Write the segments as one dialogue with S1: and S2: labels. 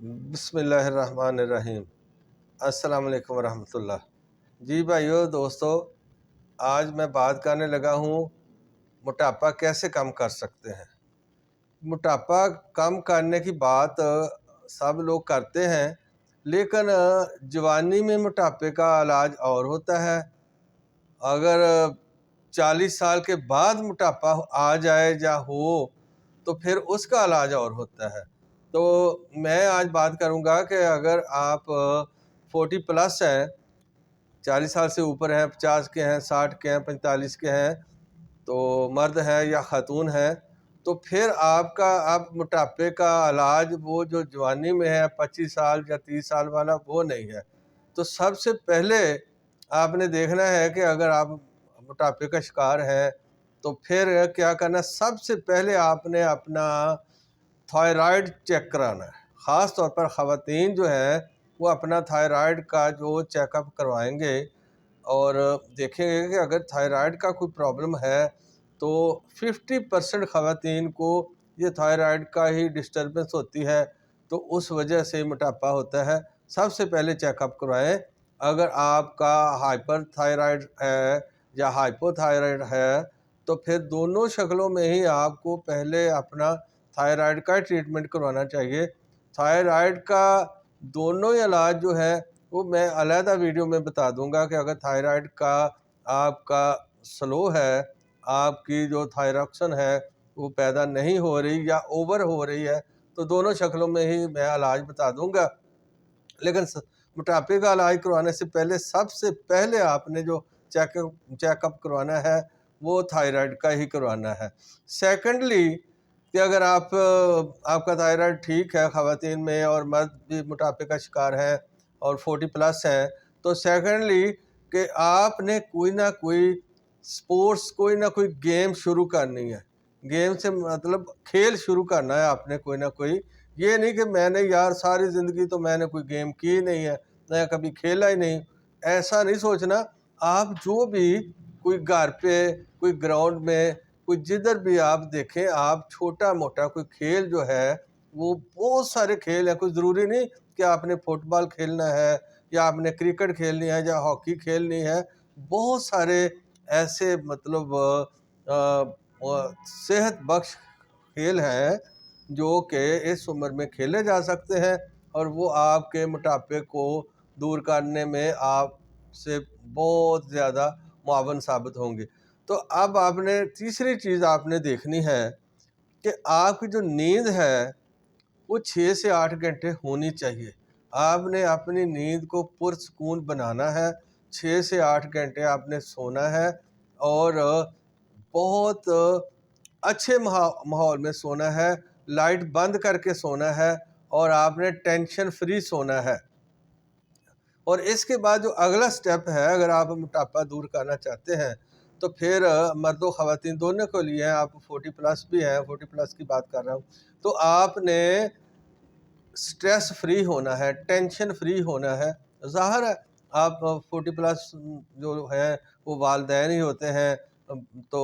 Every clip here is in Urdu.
S1: بسم اللہ الرحمن الرحیم۔ السلام علیکم ورحمۃ اللہ۔ جی بھائیو دوستو، آج میں بات کرنے لگا ہوں موٹاپا کیسے کم کر سکتے ہیں۔ موٹاپا کم کرنے کی بات سب لوگ کرتے ہیں، لیکن جوانی میں موٹاپے کا علاج اور ہوتا ہے۔ اگر 40 سال کے بعد موٹاپا آ جائے یا ہو تو پھر اس کا علاج اور ہوتا ہے۔ تو میں آج بات کروں گا کہ اگر آپ 40 پلس ہیں، 40 سال سے اوپر ہیں، 50 کے ہیں، 60 کے ہیں، 45 کے ہیں، تو مرد ہیں یا خاتون ہیں، تو پھر آپ کا موٹاپے کا علاج وہ جو جوانی میں ہے 25 سال یا 30 سال والا وہ نہیں ہے۔ تو سب سے پہلے آپ نے دیکھنا ہے کہ اگر آپ موٹاپے کا شکار ہیں تو پھر کیا کرنا، سب سے پہلے آپ نے اپنا تھائرائیڈ چیک کرانا ہے۔ خاص طور پر خواتین جو ہیں وہ اپنا تھائرائیڈ کا جو چیک اپ کروائیں گے اور دیکھیں گے کہ اگر تھائرائیڈ کا کوئی پرابلم ہے تو 50% خواتین کو یہ تھائرائیڈ کا ہی ڈسٹربنس ہوتی ہے، تو اس وجہ سے موٹاپا ہوتا ہے۔ سب سے پہلے چیک اپ کروائیں۔ اگر آپ کا ہائپر تھائرائیڈ ہے یا ہائپو تھائرائیڈ ہے تو پھر دونوں شکلوں میں ہی آپ کو پہلے اپنا تھائرائیڈ کا ٹریٹمنٹ کروانا چاہیے۔ تھائرائیڈ کا دونوں ہی علاج جو ہے وہ میں علیحدہ ویڈیو میں بتا دوں گا کہ اگر تھائرائیڈ کا آپ کا سلو ہے، آپ کی جو تھائراکسن ہے وہ پیدا نہیں ہو رہی یا اوور ہو رہی ہے، تو دونوں شکلوں میں ہی میں علاج بتا دوں گا۔ لیکن موٹاپے کا علاج کروانے سے پہلے سب سے پہلے آپ نے جو چیک اپ کروانا ہے وہ تھائرائیڈ کا ہی کروانا ہے۔ سیکنڈلی کہ اگر آپ کا تھائرائیڈ ٹھیک ہے خواتین میں اور مرد بھی موٹاپے کا شکار ہیں اور 40 پلس ہیں، تو سیکنڈلی کہ آپ نے کوئی نہ کوئی سپورٹس، کوئی نہ کوئی گیم شروع کرنی ہے۔ گیم سے مطلب کھیل شروع کرنا ہے آپ نے کوئی نہ کوئی۔ یہ نہیں کہ میں نے یار ساری زندگی تو میں نے کوئی گیم کی نہیں ہے، میں کبھی کھیلا ہی نہیں، ایسا نہیں سوچنا۔ آپ جو بھی کوئی گھر پہ، کوئی گراؤنڈ میں، کوئی جدھر بھی آپ دیکھیں، آپ چھوٹا موٹا کوئی کھیل جو ہے، وہ بہت سارے کھیل ہیں، کوئی ضروری نہیں کہ آپ نے فٹ بال کھیلنا ہے یا آپ نے کرکٹ کھیلنی ہے یا ہاکی کھیلنی ہے۔ بہت سارے ایسے مطلب صحت بخش کھیل ہیں جو کہ اس عمر میں کھیلے جا سکتے ہیں اور وہ آپ کے موٹاپے کو دور کرنے میں آپ سے بہت زیادہ معاون ثابت ہوں گے۔ تو اب آپ نے تیسری چیز آپ نے دیکھنی ہے کہ آپ کی جو نیند ہے وہ 6 سے 8 گھنٹے ہونی چاہیے۔ آپ نے اپنی نیند کو پرسکون بنانا ہے، 6 سے 8 گھنٹے آپ نے سونا ہے اور بہت اچھے ماحول میں سونا ہے، لائٹ بند کر کے سونا ہے اور آپ نے ٹینشن فری سونا ہے۔ اور اس کے بعد جو اگلا سٹیپ ہے، اگر آپ موٹاپا دور کرنا چاہتے ہیں تو پھر مرد و خواتین دونوں کے لیے ہیں، آپ 40 پلس بھی ہیں، 40 پلس کی بات کر رہا ہوں، تو آپ نے سٹریس فری ہونا ہے، ٹینشن فری ہونا ہے۔ ظاہر ہے آپ 40 پلس جو ہیں وہ والدین ہی ہوتے ہیں، تو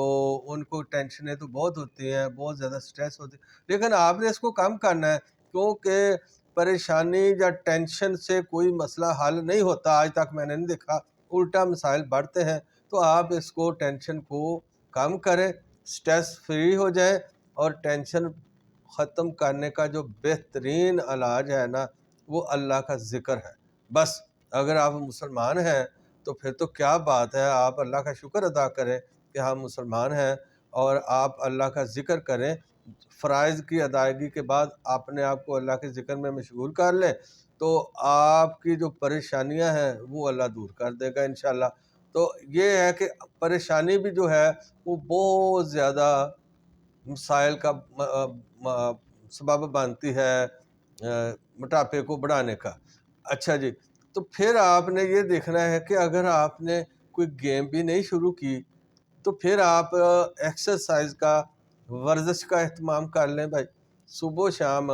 S1: ان کو ٹینشنیں تو بہت ہوتی ہیں، بہت زیادہ سٹریس ہوتی ہے، لیکن آپ نے اس کو کم کرنا ہے، کیونکہ پریشانی یا ٹینشن سے کوئی مسئلہ حل نہیں ہوتا۔ آج تک میں نے نہیں دیکھا، الٹا مسائل بڑھتے ہیں۔ تو آپ اس کو ٹینشن کو کم کریں، سٹریس فری ہو جائیں، اور ٹینشن ختم کرنے کا جو بہترین علاج ہے نا، وہ اللہ کا ذکر ہے۔ بس اگر آپ مسلمان ہیں تو پھر تو کیا بات ہے، آپ اللہ کا شکر ادا کریں کہ ہم مسلمان ہیں، اور آپ اللہ کا ذکر کریں۔ فرائض کی ادائیگی کے بعد اپنے آپ کو اللہ کے ذکر میں مشغول کر لیں تو آپ کی جو پریشانیاں ہیں وہ اللہ دور کر دے گا انشاءاللہ۔ تو یہ ہے کہ پریشانی بھی جو ہے وہ بہت زیادہ مسائل کا سبب بنتی ہے موٹاپے کو بڑھانے کا۔ اچھا جی، تو پھر آپ نے یہ دیکھنا ہے کہ اگر آپ نے کوئی گیم بھی نہیں شروع کی تو پھر آپ ایکسرسائز کا، ورزش کا اہتمام کر لیں بھائی۔ صبح و شام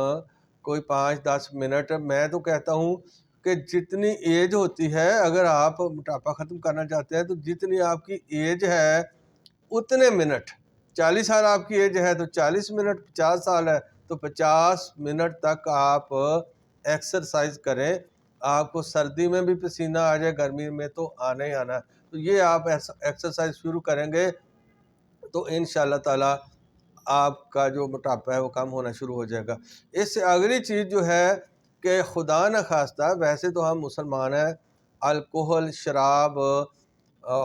S1: کوئی 5-10 منٹ، میں تو کہتا ہوں کہ جتنی ایج ہوتی ہے، اگر آپ موٹاپا ختم کرنا چاہتے ہیں تو جتنی آپ کی ایج ہے اتنے منٹ، 40 سال آپ کی ایج ہے تو 40 منٹ، 50 سال ہے تو 50 منٹ تک آپ ایکسرسائز کریں. آپ کو سردی میں بھی پسینہ آ جائے، گرمی میں تو آنا ہی آنا ہے. تو یہ آپ ایکسرسائز شروع کریں گے تو انشاءاللہ تعالی آپ کا جو موٹاپا ہے وہ کم ہونا شروع ہو جائے گا. اس سے اگلی چیز جو ہے کہ خدا نخواستہ، ویسے تو ہم مسلمان ہیں، الکوہل، شراب،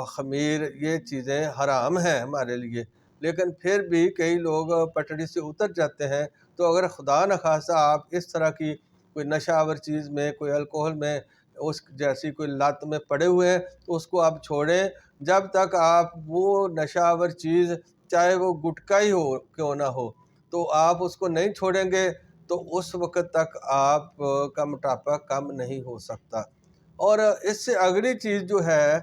S1: خمیر، یہ چیزیں حرام ہیں ہمارے لیے، لیکن پھر بھی کئی لوگ پٹڑی سے اتر جاتے ہیں. تو اگر خدا نخواستہ آپ اس طرح کی کوئی نشہ آور چیز میں، کوئی الکوہل میں، اس جیسی کوئی لت میں پڑے ہوئے ہیں تو اس کو آپ چھوڑیں. جب تک آپ وہ نشہ آور چیز، چاہے وہ گٹکا ہی ہو کیوں نہ ہو، تو آپ اس کو نہیں چھوڑیں گے تو اس وقت تک آپ کا موٹاپا کم نہیں ہو سکتا. اور اس سے اگلی چیز جو ہے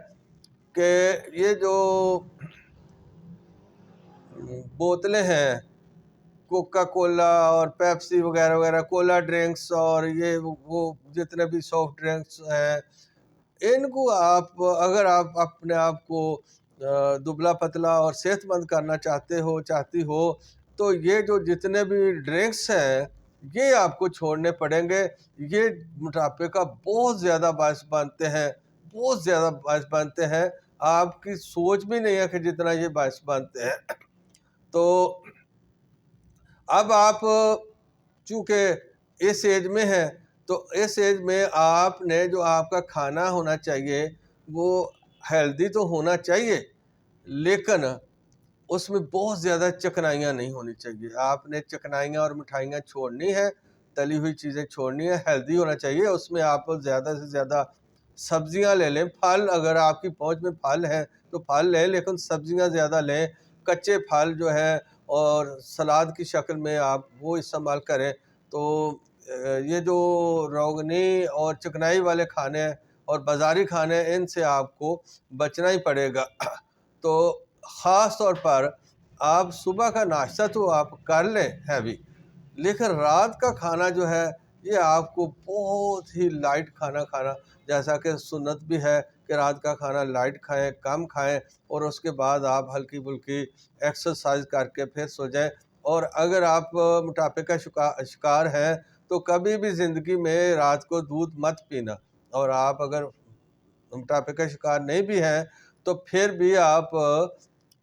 S1: کہ یہ جو بوتلیں ہیں، کوکا کولا اور پیپسی وغیرہ وغیرہ، کولا ڈرنکس اور یہ وہ جتنے بھی سافٹ ڈرنکس ہیں، ان کو آپ اگر آپ اپنے آپ کو دبلا پتلا اور صحت مند کرنا چاہتی ہو تو یہ جو جتنے بھی ڈرنکس ہیں یہ آپ کو چھوڑنے پڑیں گے. یہ موٹاپے کا بہت زیادہ باعث بنتے ہیں، بہت زیادہ باعث بنتے ہیں. آپ کی سوچ بھی نہیں ہے کہ جتنا یہ باعث بنتے ہیں. تو اب آپ چونکہ اس ایج میں ہیں تو اس ایج میں آپ نے جو آپ کا کھانا ہونا چاہیے وہ ہیلدی تو ہونا چاہیے، لیکن اس میں بہت زیادہ چکنائیاں نہیں ہونی چاہیے. آپ نے چکنائیاں اور مٹھائیاں چھوڑنی ہے، تلی ہوئی چیزیں چھوڑنی ہے، ہیلدی ہونا چاہیے. اس میں آپ زیادہ سے زیادہ سبزیاں لے لیں. پھل اگر آپ کی پہنچ میں پھل ہیں تو پھل لیں، لیکن سبزیاں زیادہ لیں. کچے پھل جو ہیں اور سلاد کی شکل میں آپ وہ استعمال کریں. تو یہ جو روغنی اور چکنائی والے کھانے اور بازاری کھانے، ان سے آپ کو بچنا ہی پڑے گا. تو خاص طور پر آپ صبح کا ناشتہ تو آپ کر لیں ہیوی، لیکن رات کا کھانا جو ہے یہ آپ کو بہت ہی لائٹ کھانا کھانا، جیسا کہ سنت بھی ہے کہ رات کا کھانا لائٹ کھائیں، کم کھائیں، اور اس کے بعد آپ ہلکی پھلکی ایکسرسائز کر کے پھر سو جائیں. اور اگر آپ موٹاپے کا شکار ہیں تو کبھی بھی زندگی میں رات کو دودھ مت پینا. اور آپ اگر موٹاپے کا شکار نہیں بھی ہیں تو پھر بھی آپ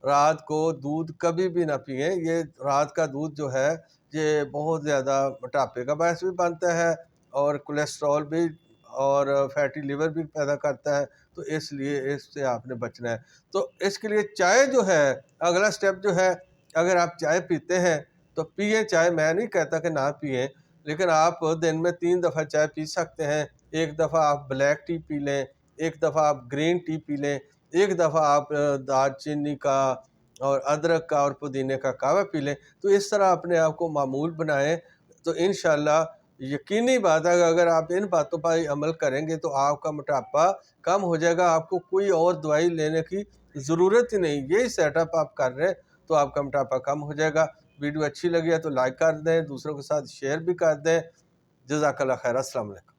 S1: رات کو دودھ کبھی بھی نہ پئیں. یہ رات کا دودھ جو ہے یہ بہت زیادہ موٹاپے کا باعث بھی بنتا ہے اور کولیسٹرول بھی اور فیٹی لیور بھی پیدا کرتا ہے. تو اس لیے اس سے آپ نے بچنا ہے. تو اس کے لیے چائے جو ہے اگلا سٹیپ جو ہے، اگر آپ چائے پیتے ہیں تو پئیں چائے. میں نہیں کہتا کہ نہ پئیں، لیکن آپ دن میں 3 دفعہ چائے پی سکتے ہیں. ایک دفعہ آپ بلیک ٹی پی لیں، ایک دفعہ آپ گرین ٹی پی لیں، ایک دفعہ آپ دار چینی کا اور ادرک کا اور پودینے کا قہوہ پی لیں. تو اس طرح اپنے آپ کو معمول بنائیں. تو انشاءاللہ یقینی بات ہے اگر آپ ان باتوں پر عمل کریں گے تو آپ کا موٹاپا کم ہو جائے گا. آپ کو کوئی اور دوائی لینے کی ضرورت ہی نہیں. یہی سیٹ اپ آپ کر رہے ہیں تو آپ کا موٹاپا کم ہو جائے گا. ویڈیو اچھی لگی ہے تو لائک کر دیں، دوسروں کے ساتھ شیئر بھی کر دیں. جزاک اللہ خیر. السلام علیکم.